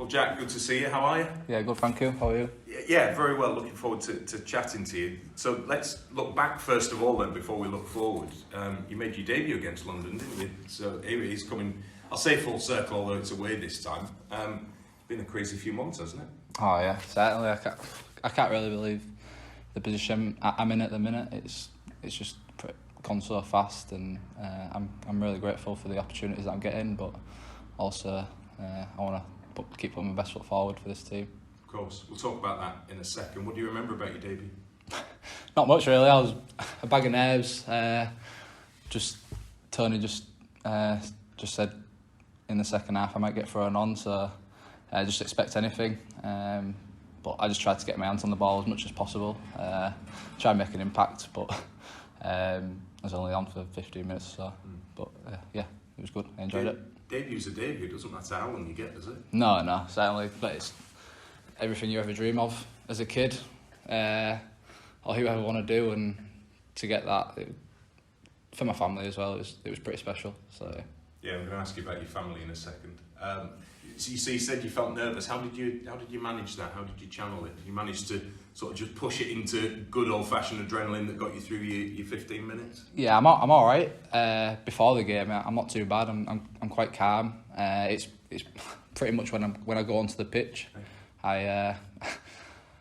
Well, Jack, good to see you. How are you? Yeah, good, thank you. How are you? Yeah, very well. Looking forward to chatting to you. So let's look back first of all then before we look forward. You made your debut against London, didn't you? So here it is coming, I'll say full circle, although it's away this time. It's been a crazy few months, hasn't it? Oh yeah, certainly. I can't really believe the position I'm in at the minute. It's just gone so fast, and I'm really grateful for the opportunities that I'm getting, but also I want to keep putting my best foot forward for this team. Of course, we'll talk about that in a second. What do you remember about your debut? Not much really. I was a bag of nerves. Tony just said in the second half I might get thrown on, so I just expect anything. But I just tried to get my hands on the ball as much as possible. Try and make an impact, but I was only on for 15 minutes. So, but yeah, it was good. I enjoyed it. Debu's a debut. Doesn't matter how long you get, does it? No, certainly. But it's everything you ever dream of as a kid, or you ever want to do, and to get that for my family as well, it was pretty special. So yeah, I'm going to ask you about your family in a second. So you said you felt nervous. How did you manage that? How did you channel it? Did you manage to sort of just push it into good old-fashioned adrenaline that got you through your 15 minutes? Yeah, I'm all right. Before the game, I'm not too bad. I'm quite calm. It's pretty much when I go onto the pitch, I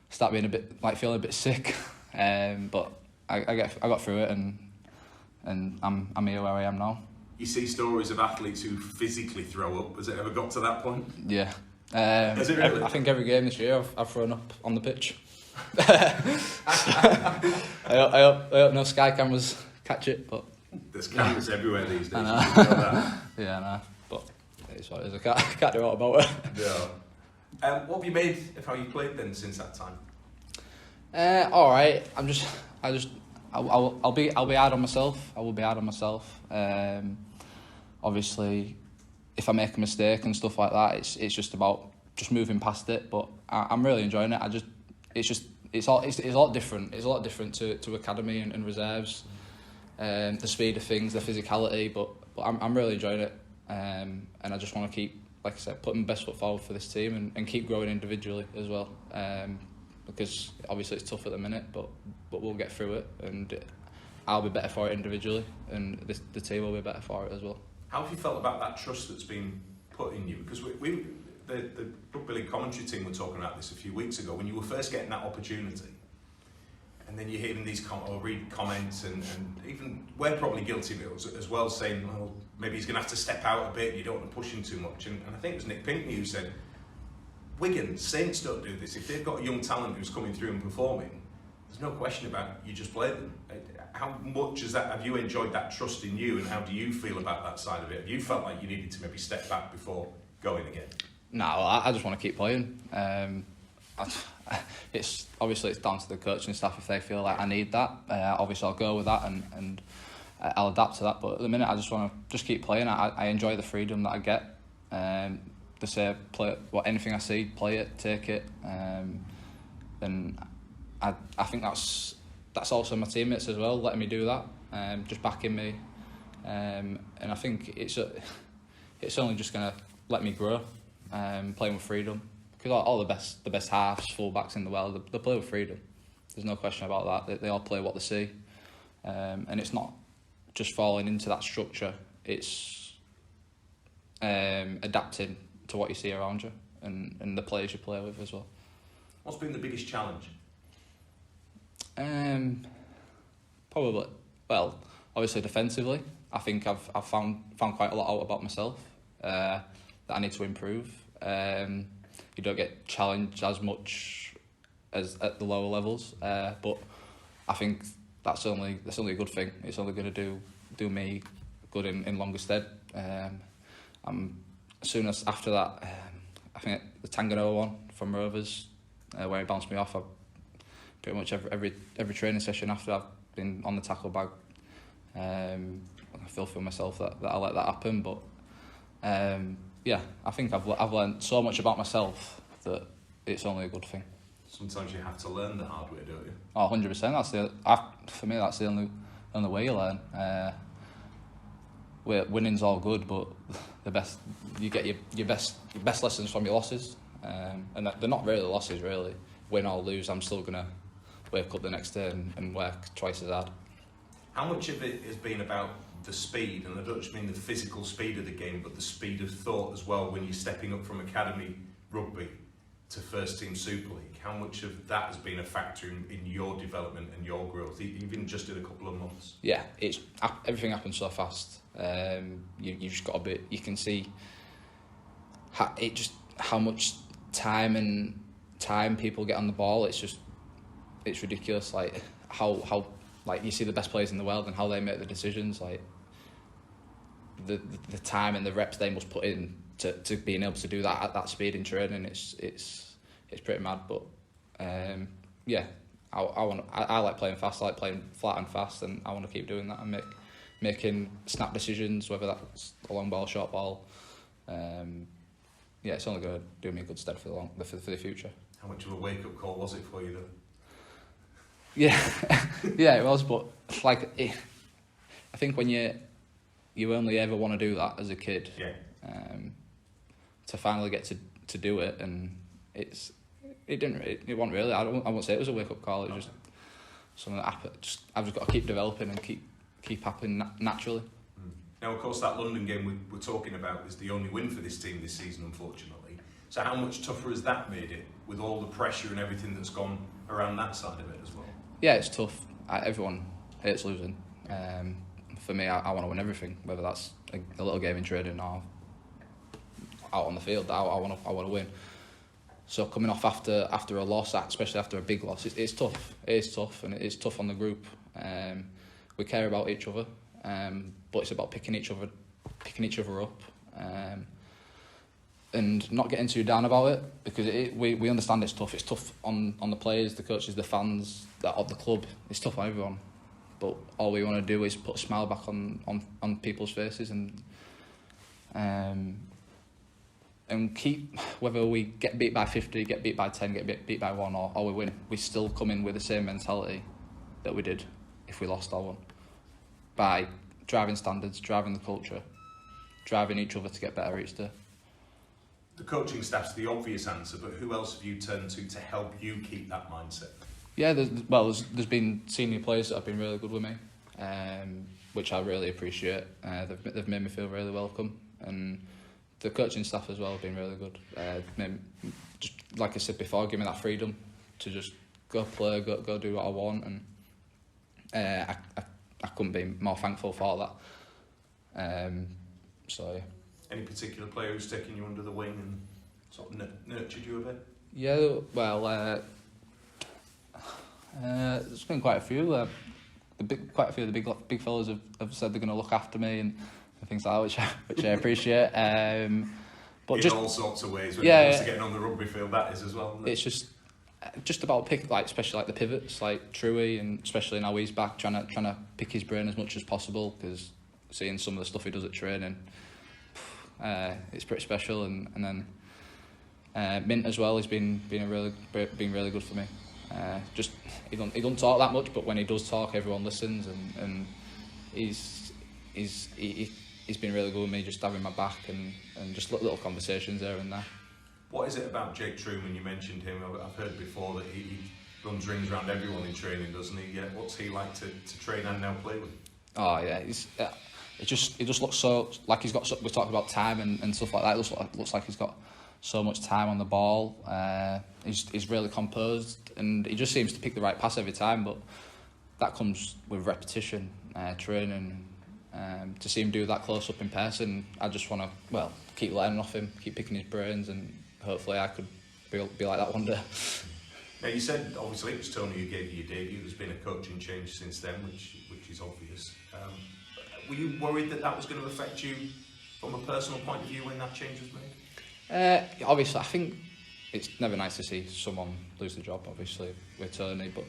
start being feeling a bit sick. But I got through it, and I'm here where I am now. You see stories of athletes who physically throw up. Has it ever got to that point? Yeah. Has it really? I think every game this year I've thrown up on the pitch. I hope no Sky cameras catch it, but there's cameras everywhere these days. I know. You know that. Yeah, I know. But it's what it is. I can't do all about it. Yeah. What have you made of how you played then since that time? All right. I'll be hard on myself. I will be hard on myself. Obviously, if I make a mistake and stuff like that, it's just about just moving past it. But I'm really enjoying it. It's a lot different. It's a lot different to academy and reserves. The speed of things, the physicality. But I'm really enjoying it. And I just want to keep, like I said, putting my best foot forward for this team and keep growing individually as well. Because obviously it's tough at the minute, but we'll get through it, and I'll be better for it individually, and the team will be better for it as well. How have you felt about that trust that's been put in you? Because the Rugby League commentary team were talking about this a few weeks ago, when you were first getting that opportunity, and then you're hearing these read comments, and even we're probably guilty of it as well, saying, well, maybe he's going to have to step out a bit, you don't want to push him too much. And I think it was Nick Pinkney who said, Wigan, Saints don't do this. If they've got a young talent who's coming through and performing, there's no question about you just play them. How much have you enjoyed that trust in you, and how do you feel about that side of it? Have you felt like you needed to maybe step back before going again? No, I just want to keep playing. It's down to the coaching staff if they feel like I need that. Obviously, I'll go with that and I'll adapt to that. But at the minute, I just want to keep playing. I enjoy the freedom that I get. To say play anything I see, play it, take it. Then I think that's also my teammates as well, letting me do that, just backing me, and I think it's only just gonna let me grow, playing with freedom, because all the best halves, fullbacks in the world, they play with freedom. There's no question about that. They all play what they see, and it's not just falling into that structure. It's adapting to what you see around you and the players you play with as well. What's been the biggest challenge? Probably, well, obviously defensively. I think I've found quite a lot out about myself that I need to improve. You don't get challenged as much as at the lower levels, but I think that's only a good thing. It's only going to do me good in longer stead. As soon as after that, I think the Tanganoa one from Rovers, where he bounced me off, pretty much every training session after I've been on the tackle bag, I feel for myself that I let that happen. But yeah, I think I've learned so much about myself that it's only a good thing. Sometimes you have to learn the hard way, don't you? Oh, 100%. For me, that's the only way you learn. Winning's all good, but you get your best lessons from your losses. And they're not really losses, really. Win or lose, I'm still going to wake up the next day and work twice as hard. How much of it has been about the speed, and I don't just mean the physical speed of the game, but the speed of thought as well when you're stepping up from academy rugby to first team Super League? How much of that has been a factor in your development and your growth, even just in a couple of months? Yeah, everything happens so fast. You just got a bit. You can see how much time people get on the ball. It's ridiculous. Like how like you see the best players in the world and how they make the decisions. Like the time and the reps they must put in to being able to do that at that speed in training. It's pretty mad. But yeah, I like playing fast. I like playing flat and fast, and I want to keep doing that and making snap decisions, whether that's a long ball, short ball. Yeah, it's only going to do me a good stead for the future. How much of a wake-up call was it for you, though? Yeah, yeah, it was. But like, I think when you only ever want to do that as a kid, yeah. To finally get to do it, and it wasn't really. I won't say it was a wake-up call. It was just something that happened. I've just got to keep developing and keep happening naturally. Now, of course, that London game we're talking about is the only win for this team this season, unfortunately. So how much tougher has that made it, with all the pressure and everything that's gone around that side of it as well? Yeah, it's tough. Everyone hates losing. For me, I want to win everything, whether that's a little game in training or out on the field. I want to win. So coming off after a loss, especially after a big loss, it's tough. It is tough, and it is tough on the group. We care about each other. But it's about picking each other up, and not getting too down about it, because we understand it's tough. It's tough on the players, the coaches, the fans of the club. It's tough on everyone. But all we want to do is put a smile back on people's faces and keep, whether we get beat by 50, get beat by 10, get beat by 1, or we win, we still come in with the same mentality that we did if we lost or won. By driving standards, driving the culture, driving each other to get better each day. The coaching staff's the obvious answer, but who else have you turned to help you keep that mindset? Yeah, there's been senior players that have been really good with me, which I really appreciate. They've made me feel really welcome, and the coaching staff as well have been really good. Just like I said before, give me that freedom to just go play, go do what I want, and I couldn't be more thankful for that. So yeah. Any particular player who's taken you under the wing and sort of nurtured you a bit? Yeah, well, there's been quite a few. Quite a few of the big fellas have said they're going to look after me and things like that, which I appreciate. But in just all sorts of ways when it comes to getting on the rugby field, that is as well. Isn't it? It's just about especially like the pivots, like Truey, and especially now he's back, trying to pick his brain as much as possible, because seeing some of the stuff he does at training, it's pretty special. And then Mint as well, he's been really good for me. Just he don't talk that much, but when he does talk, everyone listens, and he's been really good with me, just having my back and just little conversations there and there. What is it about Jake Truman? You mentioned him. I've heard before that he runs rings around everyone in training, doesn't he? Yeah. What's he like to train and now play with? Oh yeah, he just looks so like he's got. We talked about time and stuff like that. It looks like he's got so much time on the ball. He's really composed, and he just seems to pick the right pass every time. But that comes with repetition, training. To see him do that close up in person, I just want to keep learning off him, keep picking his brains, and hopefully I could be like that one day. Now, you said obviously it was Tony who gave you your debut. There's been a coaching change since then, which is obvious. Were you worried that was going to affect you from a personal point of view when that change was made? Obviously, I think it's never nice to see someone lose the job, obviously, with Tony, but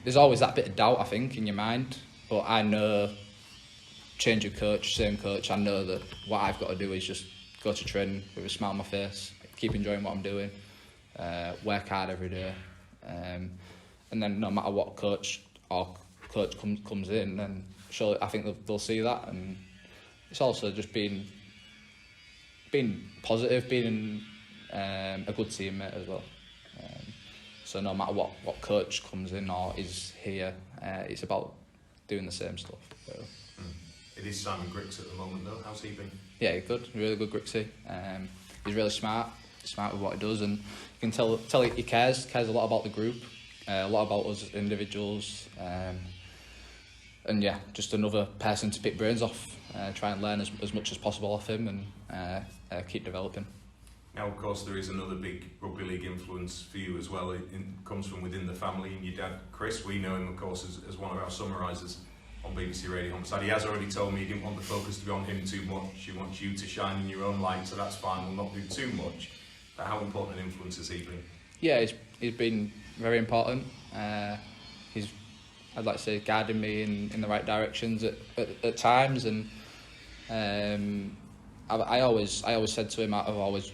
there's always that bit of doubt, I think, in your mind. But I know, change of coach, same coach, I know that what I've got to do is just go to training with a smile on my face, keep enjoying what I'm doing, work hard every day, and then no matter what coach comes in, then surely I think they'll see that. And it's also just being positive, being a good teammate as well. So no matter what coach comes in or is here, it's about doing the same stuff. Really. It is Simon Grix at the moment though. How's he been? Yeah, good, really good Grixie. He's really smart with what he does, and you can tell he cares a lot about the group, a lot about us as individuals, and yeah, just another person to pick brains off, try and learn as much as possible off him, and keep developing. Now, of course, there is another big rugby league influence for you as well. It comes from within the family, and your dad, Chris, we know him, of course, as one of our summarisers on BBC Radio Homicide. He has already told me he didn't want the focus to be on him too much. He wants you to shine in your own light, so that's fine. We'll not do too much. But how important an influence has he been? Yeah, he's been very important. He's, I'd like to say, guiding me in the right directions at times, and I always said to him, I've always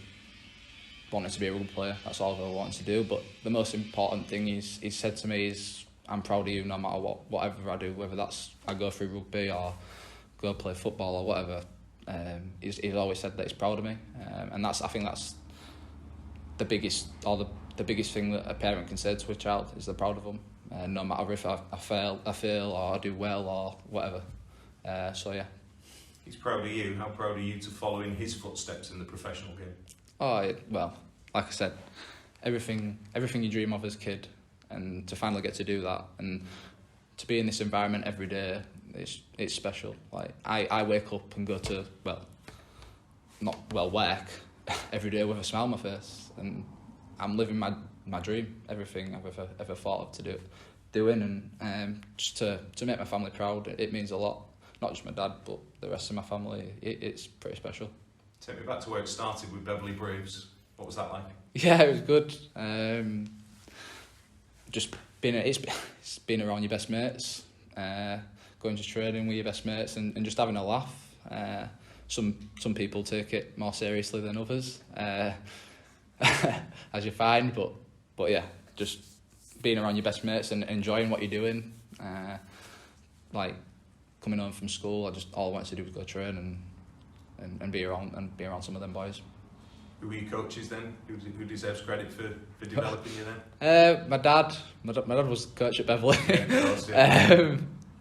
wanted to be a rugby player. That's all I've ever wanted to do. But the most important thing he's said to me is, I'm proud of you no matter whatever I do, whether that's I go through rugby or go play football or whatever. He's always said that he's proud of me, and I think that's the biggest thing that a parent can say to a child is they're proud of them, no matter if I fail or I do well or whatever. So yeah. He's proud of you. How proud are you to follow in his footsteps in the professional game? Oh well, like I said, everything you dream of as a kid, and to finally get to do that and to be in this environment every day, it's special. Like I wake up and go to work every day with a smile on my face, and I'm living my dream. Everything I've ever thought of doing, and just to make my family proud, it means a lot. Not just my dad, but the rest of my family. It's pretty special. Take me back to where it started with Beverley Braves. What was that like? Yeah, it was good. Just it's being around your best mates, going to training with your best mates, and just having a laugh. Some people take it more seriously than others, as you find. But yeah, just being around your best mates and enjoying what you're doing. Like coming home from school, all I wanted to do was go train and be around some of them boys. Who were your coaches then? Who deserves credit for developing you then? My dad was the coach at Beverley. Yeah, of course, yeah.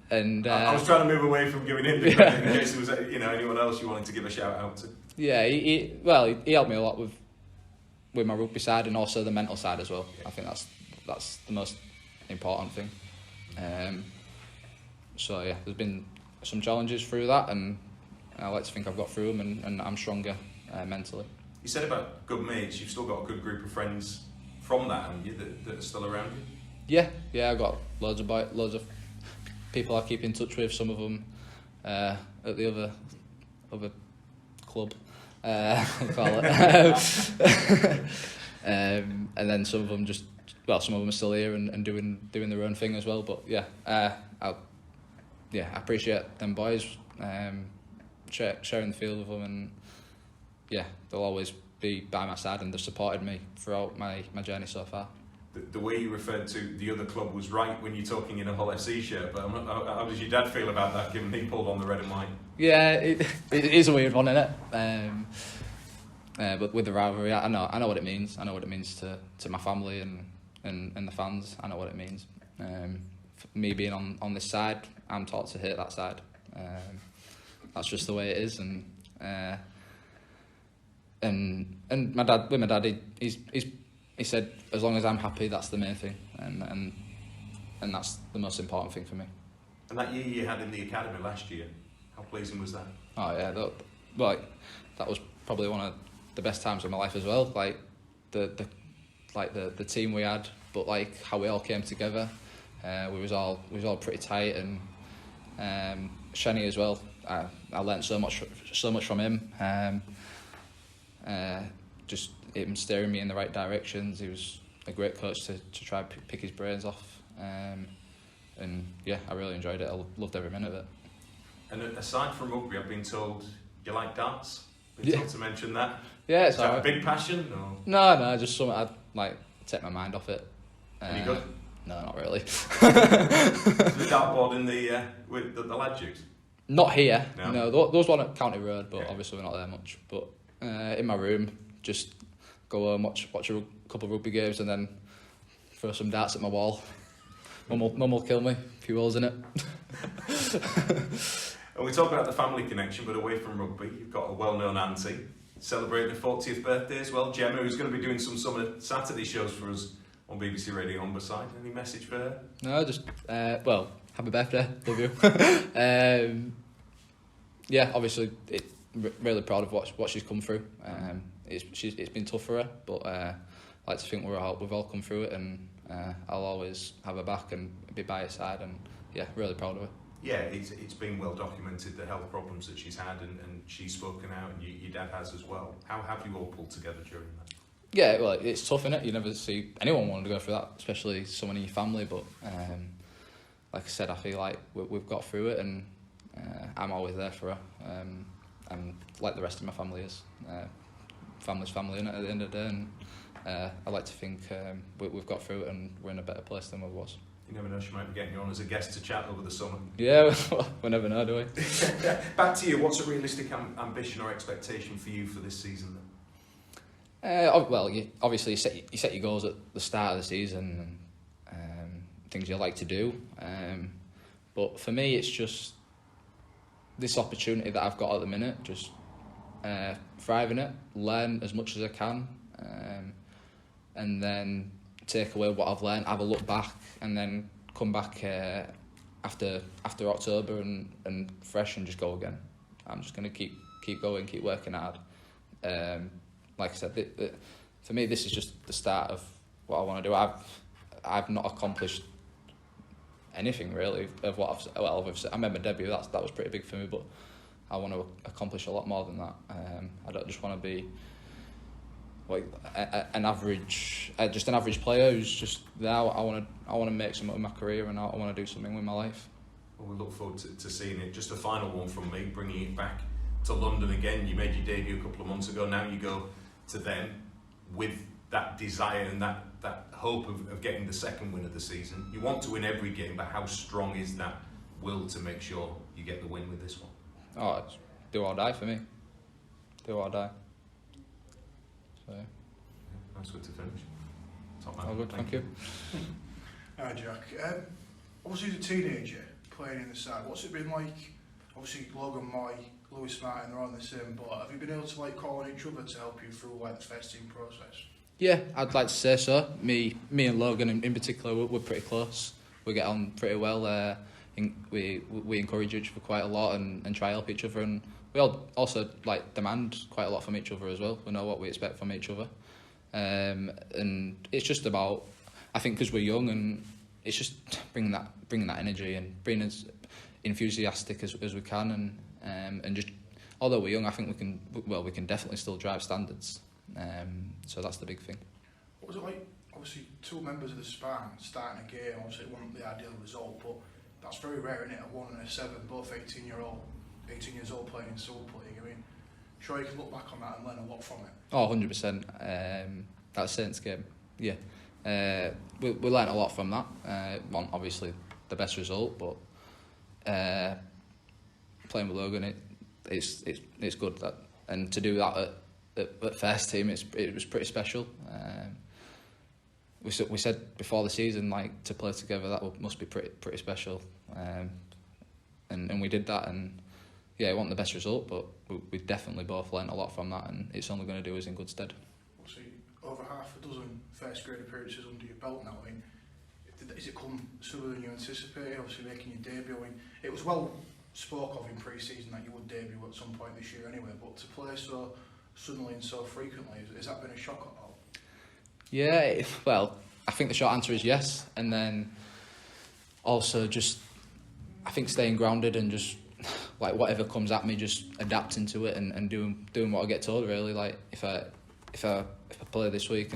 And I was trying to move away from giving him the credit in case there was anyone else you wanted to give a shout out to. Yeah, he helped me a lot with my rugby side and also the mental side as well. Yeah. I think that's the most important thing. So yeah, there's been some challenges through that, and I like to think I've got through them, and I'm stronger mentally. You said about good mates. You've still got a good group of friends from that, haven't you, that are still around you? Yeah, I've got loads of people I keep in touch with. Some of them at the other club, call it. And then some of them some of them are still here and doing their own thing as well. But yeah, I appreciate them boys, sharing the field with them, and yeah, they'll always be by my side, and they've supported me throughout my journey so far. The way you referred to the other club was right when you're talking in a Hull FC shirt, but how does your dad feel about that, given he pulled on the red and white? Yeah, it is a weird one, isn't it? But with the rivalry, I know what it means. I know what it means to my family and the fans. I know what it means. Me being on this side, I'm taught to hate that side. That's just the way it is, and my dad, he said, as long as I'm happy, that's the main thing, and that's the most important thing for me. And that year you had in the academy last year, how pleasing was that? Oh yeah, that was probably one of the best times of my life as well. Like the team we had, but like how we all came together. We was all pretty tight, and Shenny as well. I learnt so much from him. Just him steering me in the right directions. He was a great coach to try and pick his brains off. And yeah, I really enjoyed it. I loved every minute of it. And aside from rugby, I've been told you like darts. Been told to mention that. Yeah, is that a big passion? Or? No, just something I'd like take my mind off it. Any good? No, not really. The dartboard with the lad use? Not here. No, those one at County Road, but yeah. Obviously we're not there much. But in my room, just go home, watch a couple of rugby games, and then throw some darts at my wall. Mum will kill me. A few holes in it. And we talk about the family connection, but away from rugby, you've got a well-known auntie celebrating her 40th birthday as well, Gemma, who's going to be doing some summer Saturday shows for us on BBC Radio Humberside. Any message for her? No, just happy birthday, love you. Yeah, obviously, really proud of what she's come through. It's been tough for her, but I like to think we've all come through it, and I'll always have her back and be by her side, and yeah, really proud of her. Yeah, it's been well documented, the health problems that she's had, and she's spoken out, and your dad has as well. How have you all pulled together during that? Yeah, well, it's tough, innit? You never see anyone wanting to go through that, especially someone in your family, but like I said, I feel like we've got through it, and I'm always there for her, and like the rest of my family is. Family's family, innit, at the end of the day, and I like to think we've got through it and we're in a better place than we was. You never know, she might be getting you on as a guest to chat over the summer. Yeah, we never know, do we? Back to you, what's a realistic ambition or expectation for you for this season then? Well, obviously you set your goals at the start of the season, and things you like to do. But for me, it's just this opportunity that I've got at the minute, just thrive in it, learn as much as I can, and then take away what I've learned, have a look back, and then come back after October and fresh and just go again. I'm just going to keep going, keep working hard. Like I said, for me, this is just the start of what I want to do. I've not accomplished anything really of what I made my debut. That was pretty big for me, but I want to accomplish a lot more than that. I don't just want to be like an average player who's just there. I want to make something of my career, and I want to do something with my life. Well, we look forward to seeing it. Just a final one from me, bringing it back to London again. You made your debut a couple of months ago. Now you go to them with that desire and that hope of getting the second win of the season. You want to win every game, but how strong is that will to make sure you get the win with this one? Oh, it's do or die for me. Do or die. So. Yeah, that's good to finish. Top man. All good, thank you. Hi Jack. Obviously as a teenager playing in the side, what's it been like? Obviously Logan Moy, Lewis Martin, they're on the same boat. Have you been able to call on each other to help you through the first team process? Yeah, I'd like to say so. Me and Logan in particular, we're pretty close. We get on pretty well. We encourage each other quite a lot and try to help each other, and we all also demand quite a lot from each other as well. We know what we expect from each other, and it's just about, I think, because we're young, and it's just bringing that energy and being as enthusiastic as we can, and just although we're young, I think we can definitely still drive standards. So that's the big thing. What was it like? Obviously, two members of the span starting a game. Obviously, it wasn't the ideal result, but that's very rare, isn't it? A 1 and a 7, both 18 years old playing in Super League. I mean, sure you can look back on that and learn a lot from it. Oh, 100%. That Saints game, yeah. We learned a lot from that. Obviously, the best result, but playing with Logan, it's good that, and to do that at first team, it was pretty special. We said before the season, to play together, that must be pretty special, and we did that, and yeah, it wasn't the best result, but we definitely both learnt a lot from that, and it's only going to do us in good stead. Obviously, over half a dozen first grade appearances under your belt now. I mean, has it come sooner than you anticipated? Obviously, making your debut. I mean, it was well spoke of in pre-season that you would debut at some point this year anyway, but to play so suddenly and so frequently, has that been a shock at all? Yeah, well, I think the short answer is yes, and then also just, I think staying grounded and just whatever comes at me, just adapting to it and doing what I get told. Really, if I play this week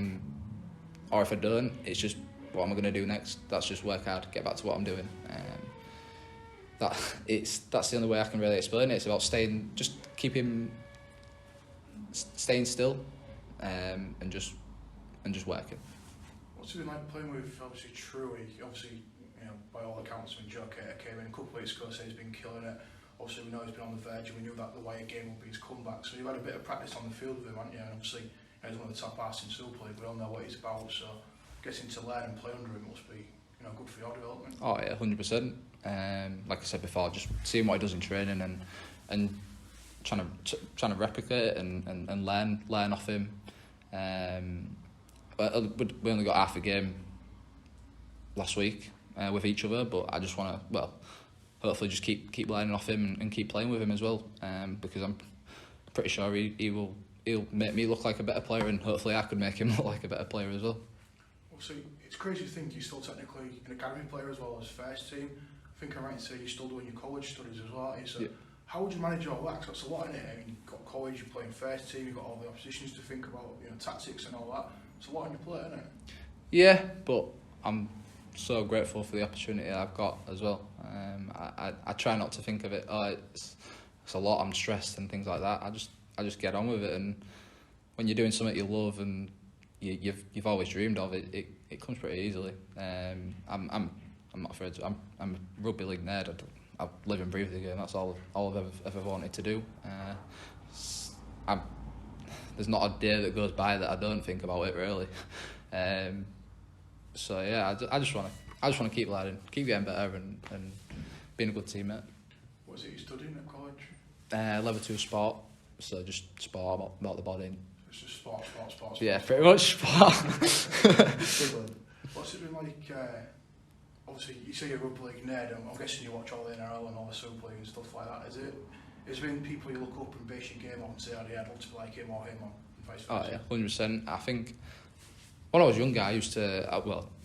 or if I don't, it's just what am I going to do next? That's just work hard, get back to what I'm doing. That's the only way I can really explain it. It's about staying still, and just working. What's it been like playing with obviously Truey? Obviously, by all accounts, when Joe Cater came in a couple of weeks ago, said he's been killing it. Obviously, we know he's been on the verge, and we knew that the way game would be his comeback. So you've had a bit of practice on the field with him, haven't you? And obviously, He's one of the top arse in Super League. We all know what he's about, so getting to learn and play under him must be good for your development. Oh yeah, 100%. Like I said before, just seeing what he does in training and trying to replicate it and learn off him. But we only got half a game last week with each other, but I just want to hopefully just keep learning off him and keep playing with him as well, because I'm pretty sure he'll make me look like a better player, and hopefully I could make him look like a better player as well. So it's crazy to think you're still technically an academy player as well as first team. I think I'm right to say you're still doing your college studies as well. So how would you manage all that? 'Cause that's a lot in it. I mean, you've got college, you're playing first team, you've got all the oppositions to think about, tactics and all that. It's a lot on your plate, isn't it? Yeah, but I'm so grateful for the opportunity I've got as well. I try not to think of it. Oh, it's a lot. I'm stressed and things like that. I just get on with it, and when you're doing something you love and you've always dreamed of it, it comes pretty easily. I'm not afraid to. I'm a rugby league nerd. I live and breathe the game. That's all I've ever wanted to do. There's not a day that goes by that I don't think about it really. So yeah, I just want to keep learning, keep getting better, and being a good teammate. What was it you studying at college? Level 2 sport, so just sport about the body. It's just sport. Yeah, pretty much sport. What's it been like? Obviously, you say you're a rugby league nerd. I'm guessing you watch all the NRL and all the Super League and stuff like that. Has there been people you look up and base your game on and say, "Oh, yeah, I'd love to be like him or vice versa"? Oh yeah, 100%. I think when I was younger, I used to.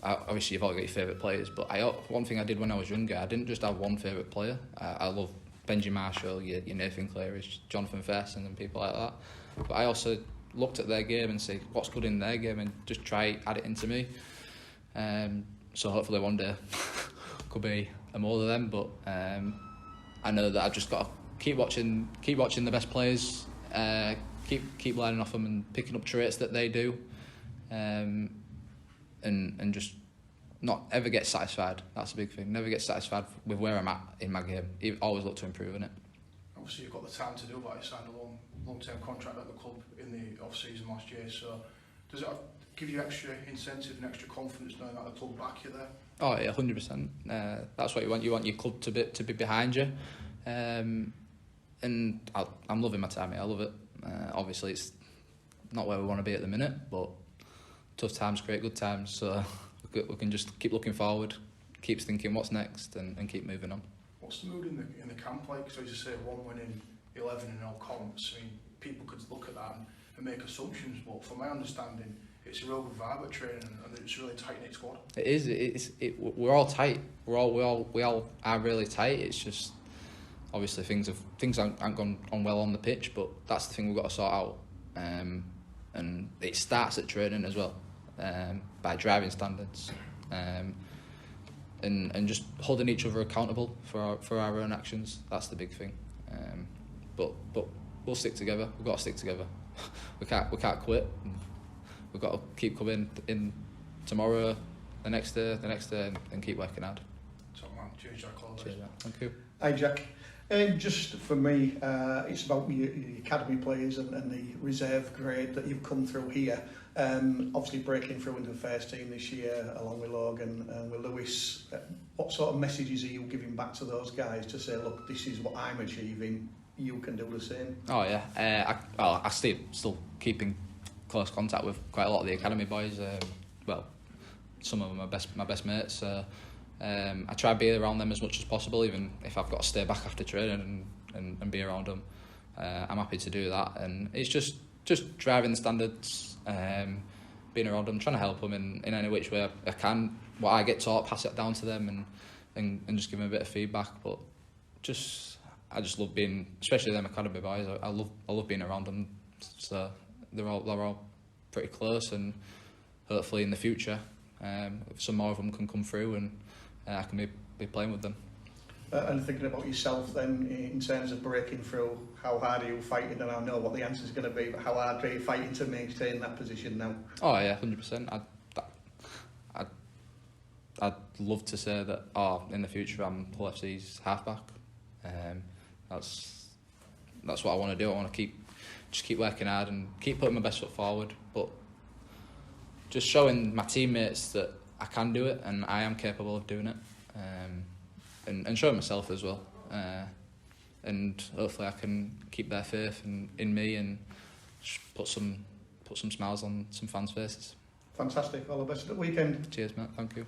Obviously, you've all got your favourite players, but one thing I did when I was younger, I didn't just have one favourite player. I love Benji Marshall, your Nathan Cleary, Jonathan Ferguson, and people like that. But I also looked at their game and see what's good in their game and just try add it into me. So hopefully one day could be a more of them. But I know that I've just got to keep watching the best players, keep learning off them and picking up traits that they do, and just not ever get satisfied. That's a big thing. Never get satisfied with where I'm at in my game. Always look to improve in it. Obviously, you've got the time to do that. You signed a long-term contract at the club in the off-season last year. So, does it give you extra incentive and extra confidence knowing that the club back you there? Oh yeah, 100%. That's what you want. You want your club to be behind you. And I'm loving my time here. I love it. Obviously, it's not where we want to be at the minute, but tough times create good times. So we can just keep looking forward, keep thinking what's next, and keep moving on. What's the mood in the camp like? So as you say, 1 win in 11 in all comps. I mean, people could look at that and make assumptions, but from my understanding, it's a real good vibe at training, and it's a really tight-knit squad. It is. We're all tight. We all are really tight. It's just obviously things aren't gone on well on the pitch, but that's the thing we've got to sort out. And it starts at training as well, by driving standards, and just holding each other accountable for our own actions. That's the big thing. But we'll stick together. We've got to stick together. We can't quit. We've got to keep coming in tomorrow, the next day, and keep working hard. Top man, cheers, Jack. Cheers, man. Thank you. Hi, Jack. Just for me, it's about your academy players and the reserve grade that you've come through here. Obviously breaking through into the first team this year, along with Logan and with Lewis. What sort of messages are you giving back to those guys to say, look, this is what I'm achieving, you can do the same? Oh yeah, I still keep in close contact with quite a lot of the academy boys. Some of them are my best mates. So I try to be around them as much as possible, even if I've got to stay back after training and be around them. I'm happy to do that, and it's just driving the standards, being around them, trying to help them in any which way I can. What I get taught, pass it down to them, and just give them a bit of feedback. But I just love being, especially them academy boys. I love being around them. So they're all pretty close, and hopefully in the future, some more of them can come through, and I can be playing with them. And thinking about yourself then, in terms of breaking through, how hard are you fighting? And I know what the answer is going to be, but how hard are you fighting to maintain that position now? Oh yeah, 100%. I'd love to say that in the future I'm Hull FC's halfback. That's what I want to do. I want to just keep working hard and keep putting my best foot forward, but just showing my teammates that I can do it and I am capable of doing it, and showing myself as well, and hopefully I can keep their faith in me and just put some smiles on some fans' faces. Fantastic. All the best at the weekend. Cheers, mate. Thank you.